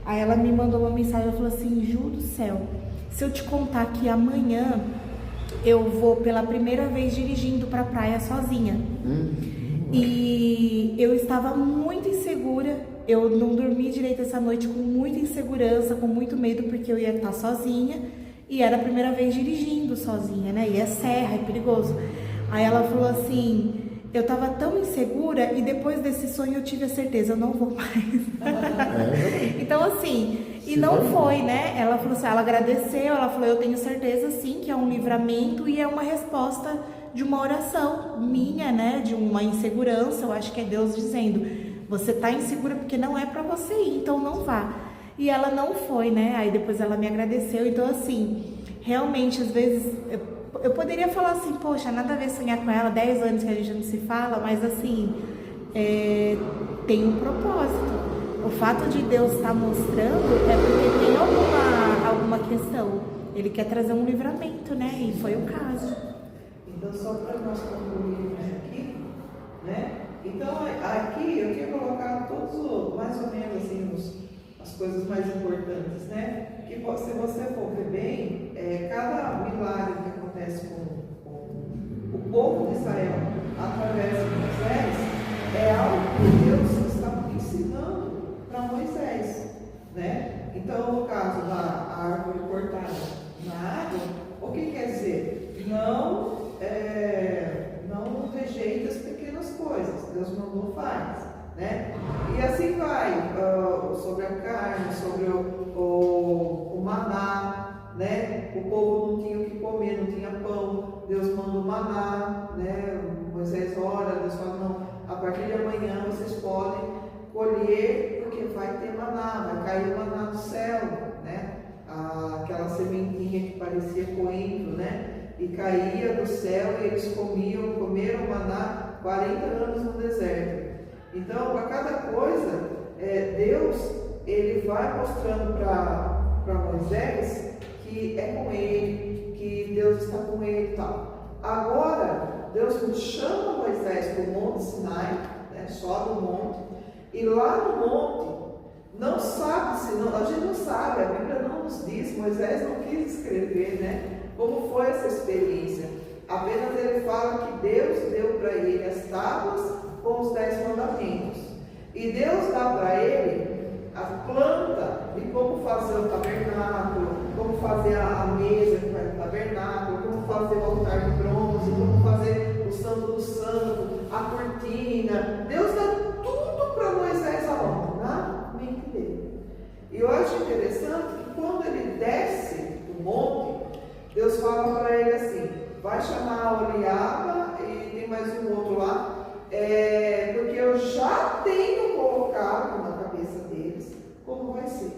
Aí ela me mandou uma mensagem, ela falou assim, Ju do céu, se eu te contar que amanhã eu vou pela primeira vez dirigindo pra praia sozinha. E eu estava muito insegura, eu não dormi direito essa noite com muita insegurança, com muito medo, porque eu ia estar sozinha e era a primeira vez dirigindo sozinha, né? E é serra, é perigoso. Aí ela falou assim, eu estava tão insegura e depois desse sonho eu tive a certeza, eu não vou mais. Então assim, e não foi, né? Ela falou assim, ela agradeceu, ela falou, eu tenho certeza sim que é um livramento e é uma resposta de uma oração minha, né? De uma insegurança, eu acho que é Deus dizendo, você tá insegura porque não é para você ir, então não vá. E ela não foi, né? Aí depois ela me agradeceu, então assim, realmente às vezes eu poderia falar assim, poxa, nada a ver sonhar com ela, 10 anos que a gente não se fala, mas assim, tem um propósito. O fato de Deus estar mostrando é porque tem alguma questão. Ele quer trazer um livramento, né? E foi o caso. Então, só para nós concluirmos aqui, né? Então, aqui eu tinha colocado todos, mais ou menos assim, as coisas mais importantes, né? Que se você for ver bem, cada milagre que acontece com o povo de Israel através de Moisés é algo que Deus está ensinando para Moisés, né? Então, no caso da árvore cortada na água, o que quer dizer? Não rejeita as pequenas coisas, Deus mandou, faz, né? E assim vai, sobre a carne, sobre o maná, né? O povo não tinha o que comer, não tinha pão, Deus manda o maná, né? Moisés ora, Deus fala, não, a partir de amanhã vocês podem colher, porque vai ter maná, vai cair o maná do céu, né? Aquela sementinha que parecia coentro, né? E caía do céu e eles comeram maná 40 anos no deserto. Então, para cada coisa, Deus ele vai mostrando para Moisés que é com ele, que Deus está com ele e tal. Agora, Deus chama Moisés para o Monte Sinai, né, sobe o monte, e lá no monte, não sabe, a gente não sabe, a Bíblia não nos diz, Moisés não quis escrever, né? Como foi essa experiência? Apenas ele fala que Deus deu para ele as tábuas com os 10 mandamentos. E Deus dá para ele a planta de como fazer o tabernáculo, como fazer a mesa que vai no tabernáculo, como fazer o altar de bronze, como fazer o santo do santo, a cortina. Deus dá tudo para Moisés aonde? Na mente dele. E eu acho interessante que quando ele desce do monte, Deus fala para ele assim, vai chamar a Oliaba e tem mais um outro lá, porque eu já tenho colocado na cabeça deles como vai ser.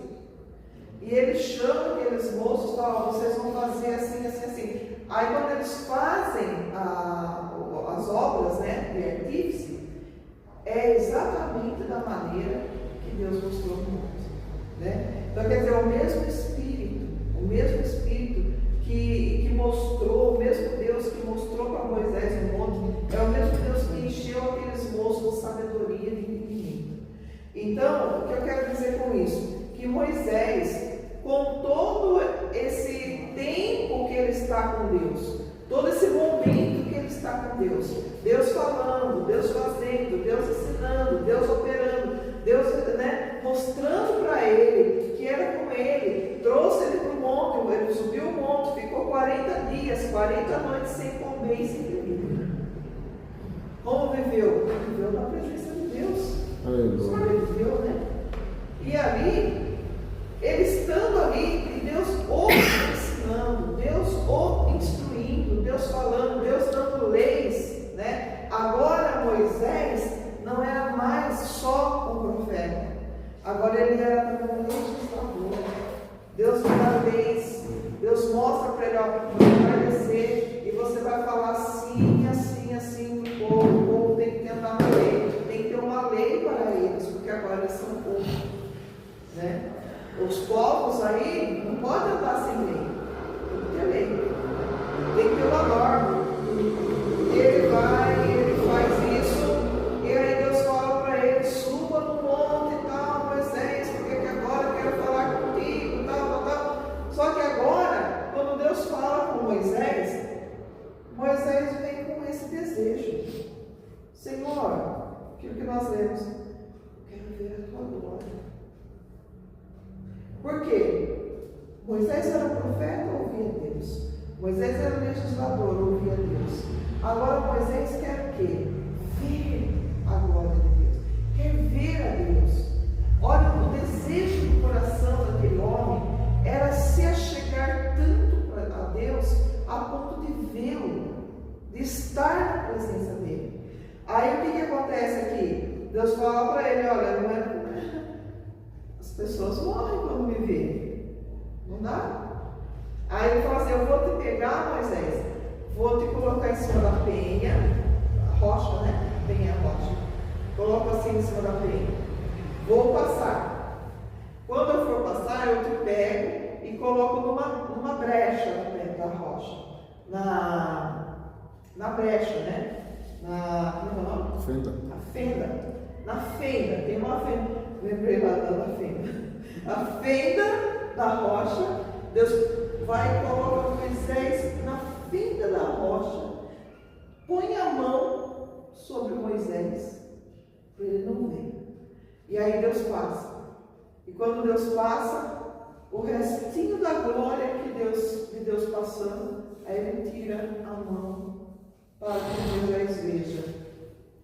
E ele chama aqueles moços, vocês vão fazer assim, assim, assim. Aí quando eles fazem as obras, né, de artífice, é exatamente da maneira que Deus mostrou no monte, né? Então quer dizer, o mesmo Espírito que mostrou, o mesmo Deus que mostrou para Moisés no monte, é o mesmo Deus que encheu aqueles moços de sabedoria e de entendimento. Então, o que eu quero dizer com isso? Que Moisés, com todo esse tempo que ele está com Deus, todo esse momento que ele está com Deus, Deus falando, Deus fazendo, Deus ensinando, Deus operando, Deus, né, mostrando para ele que era com ele, trouxe ele para o monte, ele subiu o monte, ficou 40 dias, 40 noites sem comer e sem beber. Como viveu? Viveu na presença de Deus. Ele viveu, né? E ali, ele estando ali, e Deus o ensinando, Deus o instruindo, Deus falando, Deus dando leis, né? Agora Moisés não era mais só um profeta, agora ele era também um legislador. Deus dá leis, Deus mostra para ele, você vai descer e você vai falar assim, assim, assim para o povo tem que ter uma lei, tem que ter uma lei para eles, porque agora eles são povo, né? Os povos aí não podem andar sem lei, tem que ter lei, tem que ter uma norma. Ele vai, ele faz isso, e aí Deus fala para ele, suba no monte e tal, Moisés, porque agora eu quero falar contigo, tal. Só que agora, quando Deus fala com Moisés vem com esse desejo, Senhor, dizemos: eu quero ver a tua glória. Por quê? Moisés era profeta, ouvia Deus. Moisés era legislador, ouvia Deus. Agora Moisés quer o quê? Ver a glória de Deus. Quer ver a Deus. Olha, o desejo do coração daquele homem era se achegar tanto a Deus a ponto de vê-lo, de estar na presença dele. Aí o que acontece aqui? Deus fala para ele: olha, não é... as pessoas morrem quando me veem. Não dá? Aí ele fala assim: eu vou te pegar, Moisés, vou te colocar em cima da penha, a rocha, né? Penha, a rocha. Coloco assim em cima da penha. Vou passar. Quando eu for passar, eu te pego e coloco numa brecha da rocha. Na brecha, né? Como é o nome? Fenda. Na fenda. Na fenda. Tem uma fenda. Lembrei lá da fenda. A fenda da rocha. Deus vai e coloca Moisés na fenda da rocha. Põe a mão sobre Moisés para ele não ver. E aí Deus passa. E quando Deus passa, o restinho da glória de Deus passando, aí ele tira a mão para que Moisés veja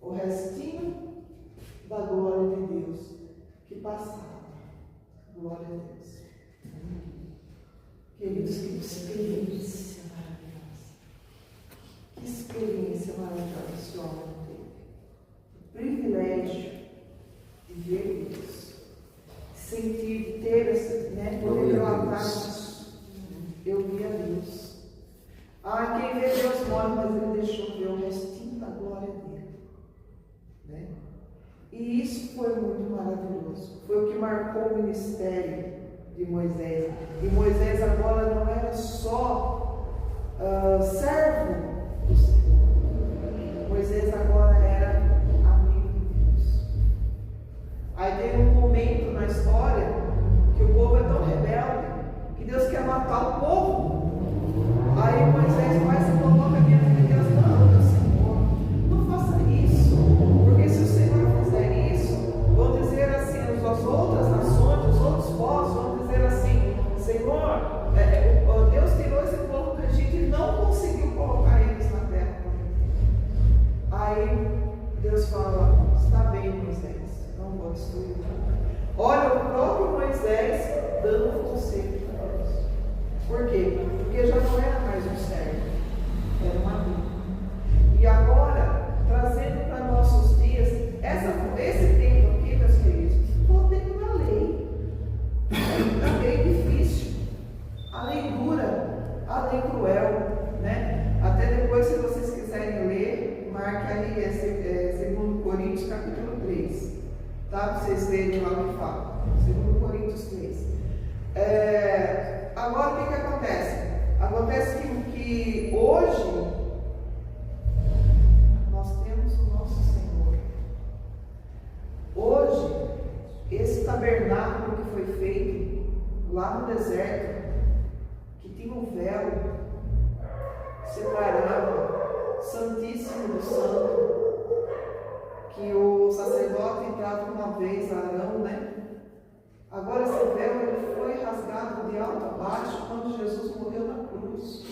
o restinho da glória de Deus que passava. Glória a Deus. Queridos, que experiência maravilhosa. Que experiência maravilhosa esse homem teve. O privilégio de ver Deus, sentir, ter essa, né, poder relatar isso. Eu vi a Deus. Quem vê Deus morre, mas ele deixou ver o restinho da glória dele. Né? E isso foi muito maravilhoso. Foi o que marcou o ministério de Moisés. E Moisés agora não era só servo do Senhor. Moisés agora era amigo de Deus. Aí tem um momento na história que o povo é tão rebelde que Deus quer matar o povo. Aí Moisés vai se coloca diante de Deus: não, meu Senhor, não faça isso, porque se o Senhor fizer isso, vão dizer assim, as outras nações, os outros povos vão dizer assim: Senhor, Deus tirou esse povo do Egito e não conseguiu colocar eles na terra. Aí Deus fala: está bem, Moisés, não vou destruir. Olha, o próprio Moisés dando conselho para Deus. Por quê? Porque já não era mais um servo, era um amigo. E agora, trazendo para nossos dias, esse tempo aqui, meus queridos, foi o tempo da lei. A lei difícil, a lei dura, a lei cruel, né? Até depois, se vocês quiserem ler, marque aí 2 Coríntios capítulo 3, tá? Para vocês verem lá o que fala. 2 Coríntios 3. Agora o que acontece? Acontece que hoje nós temos o nosso Senhor. Hoje, esse tabernáculo que foi feito lá no deserto, que tinha um véu que separava Santíssimo do Santo, que o sacerdote entrava uma vez, Arão, né? Agora esse véu ele foi rasgado de alto a baixo quando Jesus morreu na cruz.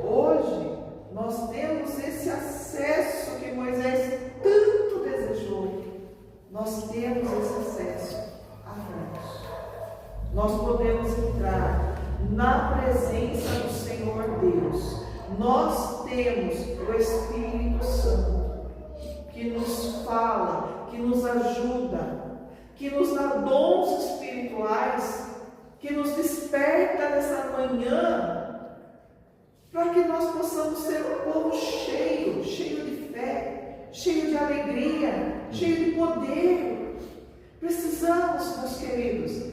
Hoje nós temos esse acesso que Moisés tanto desejou. Nós temos esse acesso a Deus. Nós podemos entrar na presença do Senhor Deus. Nós temos o Espírito Santo que nos fala, que nos ajuda, que nos dá dons espirituais, que nos desperta nessa manhã, para que nós possamos ser um povo cheio de fé, cheio de alegria, cheio de poder. Precisamos, meus queridos,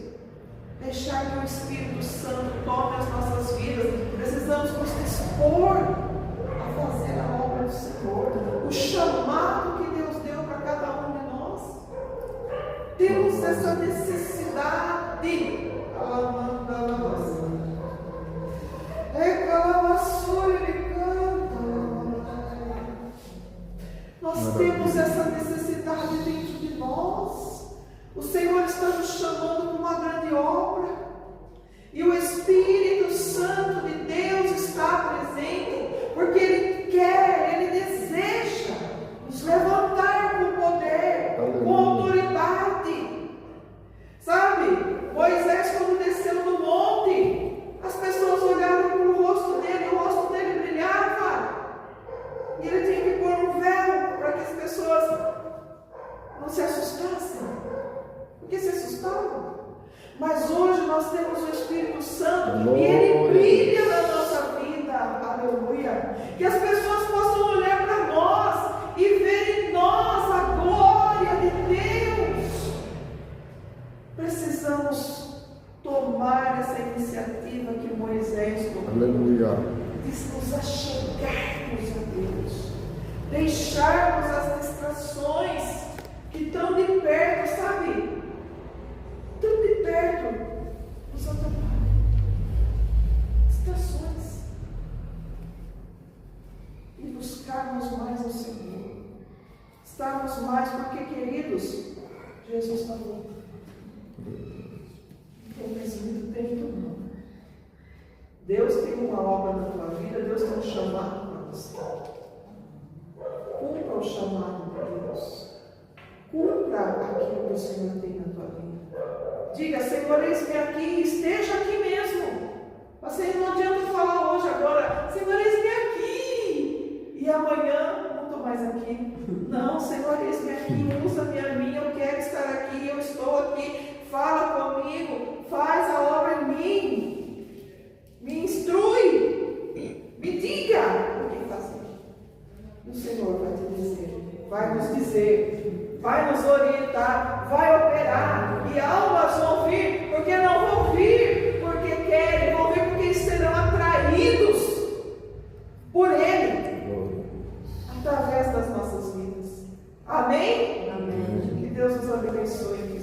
deixar que o Espírito Santo tome as nossas vidas. Precisamos nos dispor a fazer a obra do Senhor, o chamado que Deus deu para cada um de nós. Temos essa necessidade. Nós temos essa necessidade dentro de não se assustassem, porque se assustavam. Mas hoje nós temos o Espírito Santo e Ele brilha na nossa vida, aleluia. Que as pessoas possam olhar para nós e ver em nós a glória de Deus. Precisamos tomar essa iniciativa que Moisés tomou. Aleluia. De nos achegarmos a Deus, deixarmos as distrações que estão de perto, sabe? Tão de perto, nos atrapalham. Distrações. E buscarmos mais o Senhor. Estarmos mais, porque, queridos, Jesus falou. Não tem mais muito tempo, não. Deus tem uma obra na tua vida, Deus tem um chamado para você. Cumpra o chamado de Deus. Cumpra aquilo que o Senhor tem na tua vida. Diga, Senhor, eis-me aqui, esteja aqui mesmo. Mas não adianta falar hoje, agora, Senhor, eis-me aqui. E amanhã, não estou mais aqui. Não, Senhor, eis-me aqui, usa-me a mim, eu quero estar aqui, eu estou aqui. Fala comigo, faz a obra em mim. Me instrui, me diga o que fazer. O Senhor vai te dizer, vai nos dizer, vai nos orientar, vai operar. E almas vão vir, porque não vão vir porque querem, vão vir porque serão atraídos por Ele, através das nossas vidas. Amém? Amém. Que Deus nos abençoe.